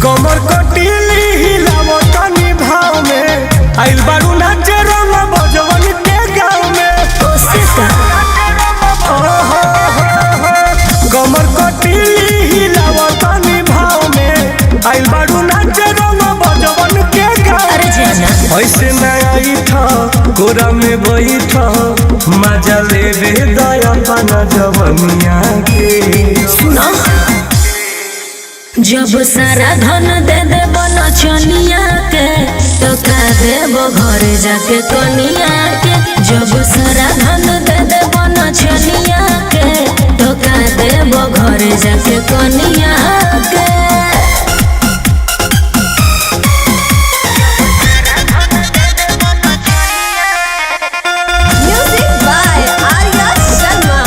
कमर कटीली हिलावो तनी भाव में आइल बारू नाचे रंग बजवन के गाँव में। कमर कटीली हिलावो तनी भाव में आइल बारू नाचे रंग बजवन के गाँव में। ऐसे नया था गोरा में बैठ मजा ले दया पाना जवनिया के। सुनो जब सारा धन दे दे नचनिया के तो का देबो घरे जाके कनिया के। जब सारा धन दे दे नचनिया के तो का देबो घरे जाके कनिया के। Music by Arya Sharma.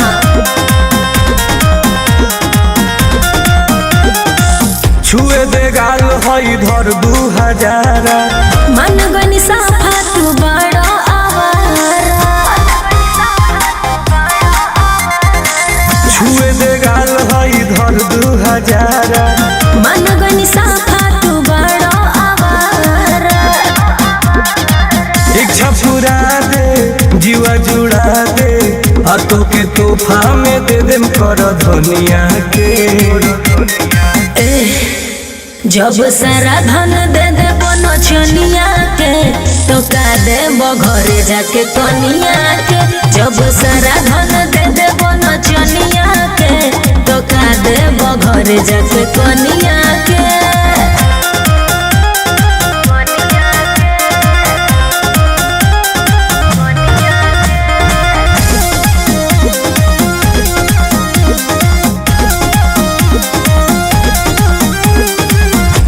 छुए दे गाल हई धर 2000 मन गनी साफा तू बड़ा आवारा। छुए दे गाल हई धर 2000 मन गनी साफा तू बड़ा आवारा। इच्छा पूरा दे जीवा जुड़ा दे हाथों के तोहफा में दे देम कर धनिया के। जब सारा धन दे दे नचनिया के तो का देबो घरे जाके कनिया के। जब सारा धन दे दे नचनिया के तो का देबो घरे जाके कनिया के।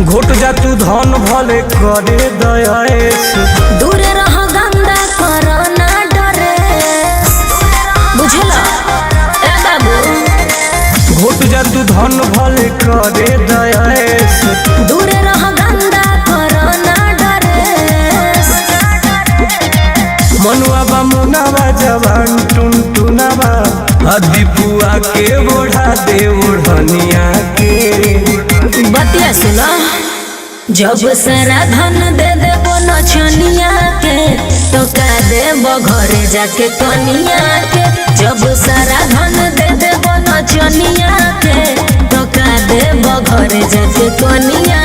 घोट जा तू धन भले करे दयास दूर रह गंदा कोरोना डरेस। बुझला ए बाबू घोट जा तू धन भले करे दयास दूर रह गंदा कोरोना डरेस। मनुआ बा मुनावा जवान टुनटुनावा दीपुआ के बोढ़ा दे ओढ़निया के। बतिया सुनो जब सारा धन दे देबो नचनिया के तो का देबो घरे जाके कनिया के। जब सारा धन दे देबो नचनिया के तो का देबो घरे जाके कनिया